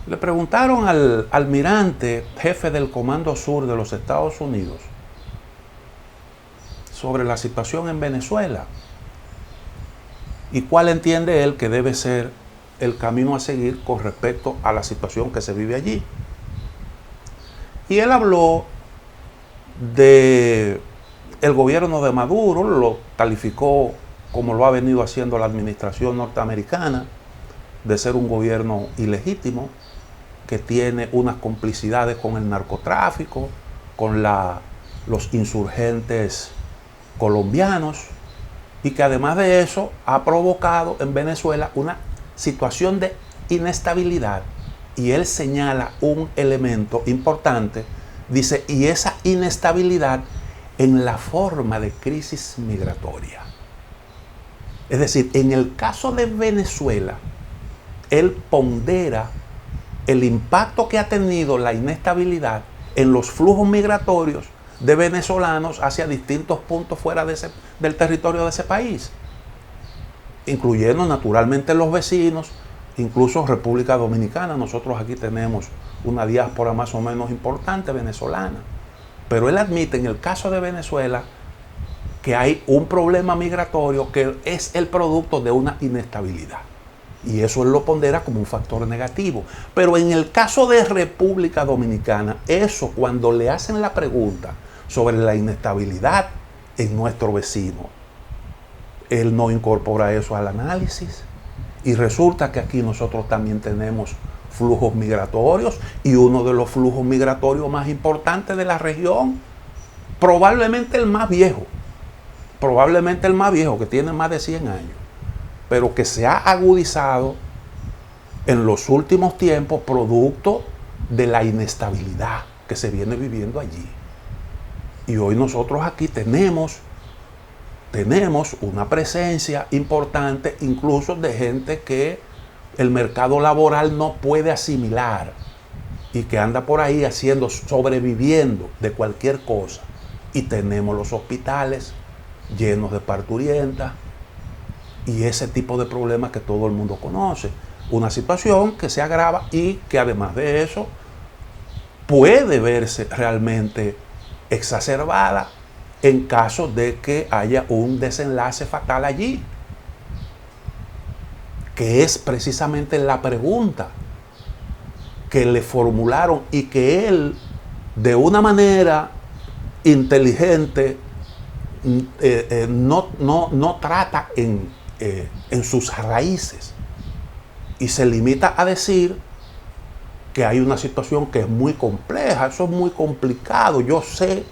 Le preguntaron al almirante, jefe del Comando Sur de los Estados Unidos, sobre la situación en Venezuela y cuál entiende él que debe ser el camino a seguir con respecto a la situación que se vive allí. Y él habló de el gobierno de Maduro, lo calificó como lo ha venido haciendo la administración norteamericana, de ser un gobierno ilegítimo, que tiene unas complicidades con el narcotráfico, con los insurgentes colombianos, y que además de eso ha provocado en Venezuela una situación de inestabilidad. Y él señala un elemento importante, dice, y esa inestabilidad en la forma de crisis migratoria. Es decir, en el caso de Venezuela, él pondera el impacto que ha tenido la inestabilidad en los flujos migratorios de venezolanos hacia distintos puntos fuera del territorio de ese país, incluyendo naturalmente los vecinos, incluso República Dominicana. Nosotros aquí tenemos una diáspora más o menos importante venezolana, pero él admite en el caso de Venezuela que hay un problema migratorio que es el producto de una inestabilidad. Y eso él lo pondera como un factor negativo. Pero en el caso de República Dominicana, eso cuando le hacen la pregunta sobre la inestabilidad en nuestro vecino, él no incorpora eso al análisis. Y resulta que aquí nosotros también tenemos flujos migratorios, y uno de los flujos migratorios más importantes de la región, probablemente el más viejo, que tiene más de 100 años, pero que se ha agudizado en los últimos tiempos producto de la inestabilidad que se viene viviendo allí. Y hoy nosotros aquí tenemos una presencia importante incluso de gente que el mercado laboral no puede asimilar y que anda por ahí sobreviviendo de cualquier cosa. Y tenemos los hospitales llenos de parturientas y ese tipo de problemas que todo el mundo conoce. Una situación que se agrava y que además de eso puede verse realmente exacerbada en caso de que haya un desenlace fatal allí, que es precisamente la pregunta que le formularon y que él, de una manera inteligente, no trata en sus raíces, y se limita a decir que hay una situación que es muy compleja. Eso es muy complicado. Yo sé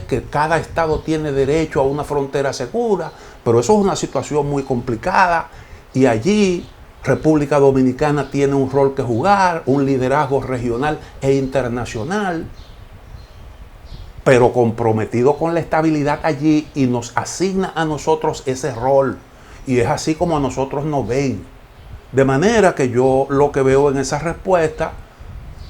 que cada estado tiene derecho a una frontera segura, pero eso es una situación muy complicada, y allí República Dominicana tiene un rol que jugar, un liderazgo regional e internacional, pero comprometido con la estabilidad allí, y nos asigna a nosotros ese rol, y es así como a nosotros nos ven. De manera que yo lo que veo en esa respuesta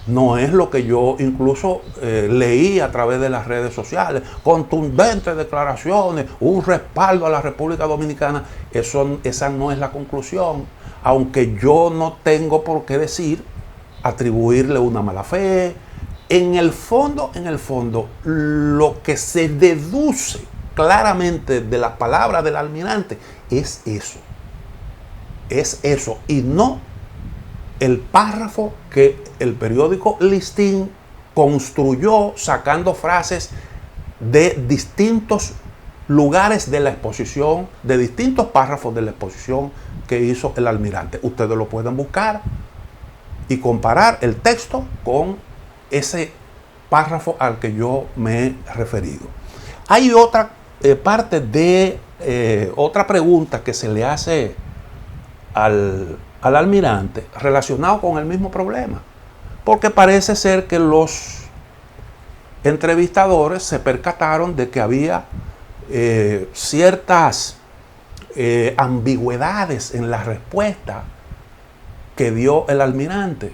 no es lo que yo incluso leí a través de las redes sociales, contundentes declaraciones, un respaldo a la República Dominicana. Esa no es la conclusión, aunque yo no tengo por qué atribuirle una mala fe. En el fondo, lo que se deduce claramente de la palabra del almirante es eso. Y no el párrafo que el periódico Listín construyó sacando frases de distintos lugares de la exposición, de distintos párrafos de la exposición que hizo el almirante. Ustedes lo pueden buscar y comparar el texto con ese párrafo al que yo me he referido. Hay otra parte de otra pregunta que se le hace al almirante relacionado con el mismo problema, porque parece ser que los entrevistadores se percataron de que había ciertas ambigüedades en la respuesta que dio el almirante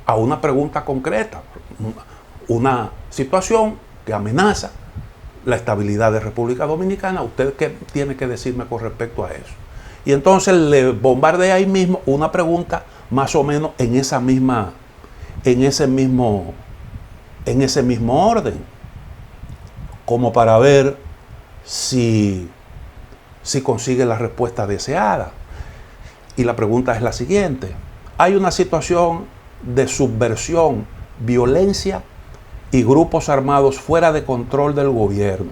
a una pregunta concreta, una situación que amenaza la estabilidad de República Dominicana. ¿Usted qué tiene que decirme con respecto a eso? Y entonces le bombardea ahí mismo una pregunta más o menos en ese mismo orden, como para ver si consigue la respuesta deseada. Y la pregunta es la siguiente: hay una situación de subversión, violencia y grupos armados fuera de control del gobierno,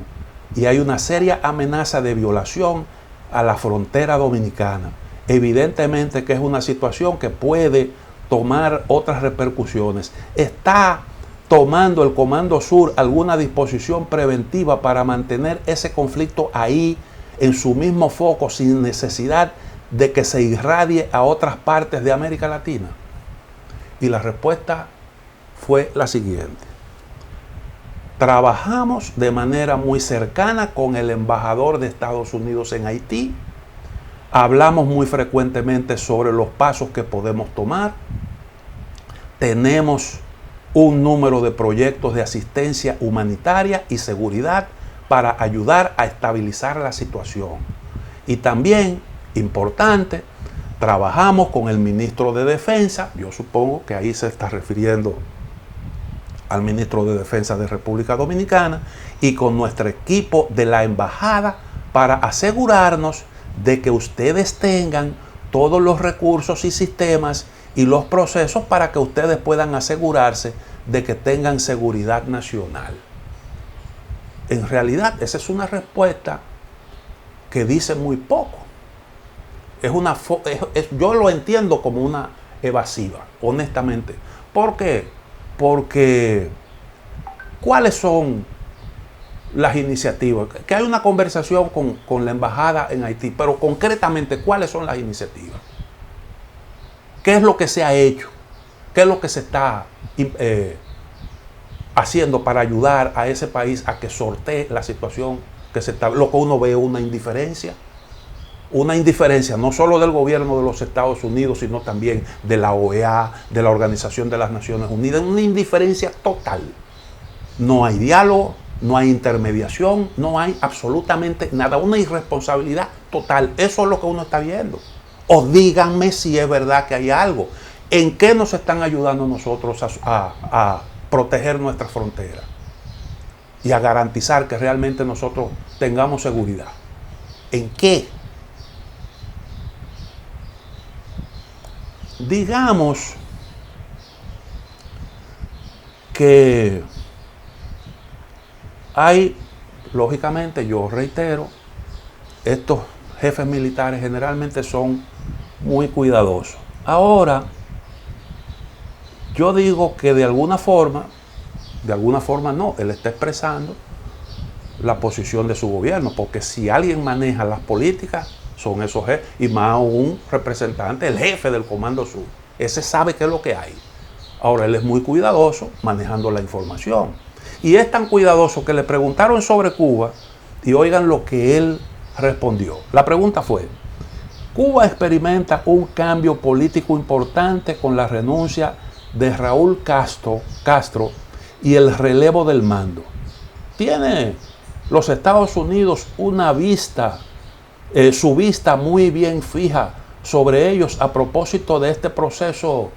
y hay una seria amenaza de violación a la frontera dominicana. Evidentemente que es una situación que puede tomar otras repercusiones. ¿Está tomando el Comando Sur alguna disposición preventiva para mantener ese conflicto ahí, en su mismo foco, sin necesidad de que se irradie a otras partes de América Latina? Y la respuesta fue la siguiente: trabajamos de manera muy cercana con el embajador de Estados Unidos en Haití, hablamos muy frecuentemente sobre los pasos que podemos tomar, tenemos un número de proyectos de asistencia humanitaria y seguridad para ayudar a estabilizar la situación. Y también, importante, trabajamos con el ministro de Defensa, yo supongo que ahí se está refiriendo al ministro de Defensa de República Dominicana, y con nuestro equipo de la embajada para asegurarnos de que ustedes tengan todos los recursos y sistemas y los procesos para que ustedes puedan asegurarse de que tengan seguridad nacional. En realidad, esa es una respuesta que dice muy poco. Yo lo entiendo como una evasiva, honestamente. ¿Por qué? Porque ¿cuáles son las iniciativas? Que hay una conversación con la embajada en Haití, pero concretamente, ¿cuáles son las iniciativas? ¿Qué es lo que se ha hecho? ¿Qué es lo que se está haciendo para ayudar a ese país a que sortee la situación que se está? Lo que uno ve es una indiferencia no solo del gobierno de los Estados Unidos, sino también de la OEA, de la Organización de las Naciones Unidas, una indiferencia total. No hay diálogo, no hay intermediación, no hay absolutamente nada, una irresponsabilidad total. Eso es lo que uno está viendo. O díganme si es verdad que hay algo. ¿En qué nos están ayudando nosotros a proteger nuestra frontera y a garantizar que realmente nosotros tengamos seguridad? ¿En qué? Digamos que hay, lógicamente, yo reitero, estos jefes militares generalmente son muy cuidadosos. Ahora, yo digo que de alguna forma no, él está expresando la posición de su gobierno, porque si alguien maneja las políticas, son esos jefes, y más un representante, el jefe del Comando Sur. Ese sabe qué es lo que hay. Ahora, él es muy cuidadoso manejando la información. Y es tan cuidadoso que le preguntaron sobre Cuba, y oigan lo que él respondió. La pregunta fue: Cuba experimenta un cambio político importante con la renuncia de Raúl Castro y el relevo del mando. ¿Tiene los Estados Unidos una vista, su vista muy bien fija sobre ellos a propósito de este proceso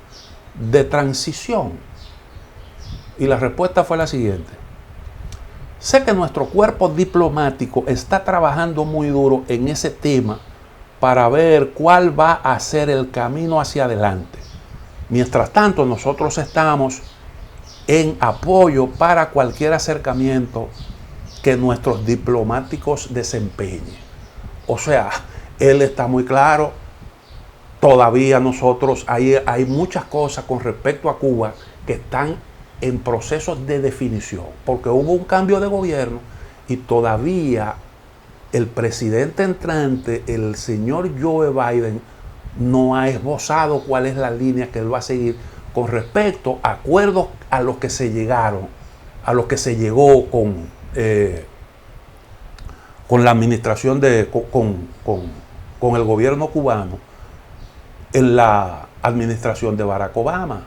de transición? Y la respuesta fue la siguiente: sé que nuestro cuerpo diplomático está trabajando muy duro en ese tema para ver cuál va a ser el camino hacia adelante. Mientras tanto, nosotros estamos en apoyo para cualquier acercamiento que nuestros diplomáticos desempeñen. O sea, él está muy claro. Todavía nosotros, hay muchas cosas con respecto a Cuba que están en procesos de definición, porque hubo un cambio de gobierno y todavía el presidente entrante, el señor Joe Biden, no ha esbozado cuál es la línea que él va a seguir con respecto a acuerdos a los que se llegaron, a los que se llegó con la administración con el gobierno cubano en la administración de Barack Obama,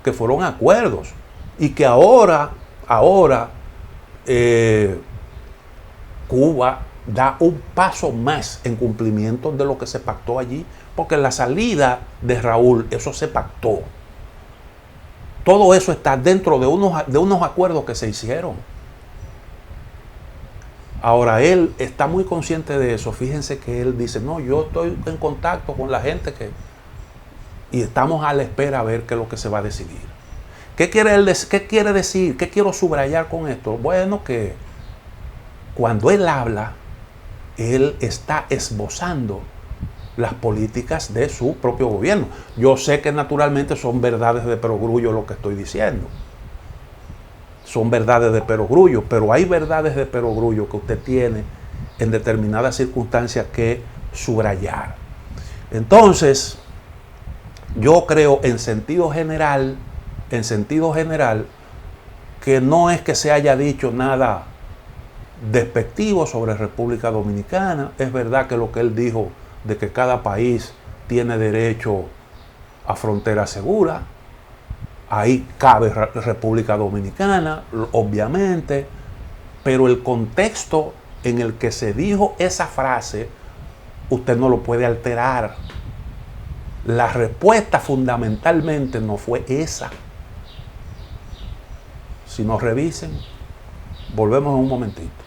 que fueron acuerdos y que ahora Cuba da un paso más en cumplimiento de lo que se pactó allí Porque la salida de Raúl, eso se pactó. Todo eso está dentro de unos acuerdos que se hicieron. Ahora, él está muy consciente de eso. Fíjense que él dice, no, yo estoy en contacto con la gente y estamos a la espera a ver qué es lo que se va a decidir. ¿Qué quiere decir? ¿Qué quiero subrayar con esto? Bueno, que cuando él habla, él está esbozando las políticas de su propio gobierno. Yo sé que naturalmente son verdades de perogrullo lo que estoy diciendo. Son verdades de perogrullo, pero hay verdades de perogrullo que usted tiene en determinadas circunstancias que subrayar. Entonces, yo creo en sentido general, que no es que se haya dicho nada despectivo sobre República Dominicana. Es verdad que lo que él dijo de que cada país tiene derecho a frontera segura, ahí cabe República Dominicana, obviamente, pero el contexto en el que se dijo esa frase, usted no lo puede alterar. La respuesta fundamentalmente no fue esa. Si nos revisen, volvemos en un momentito.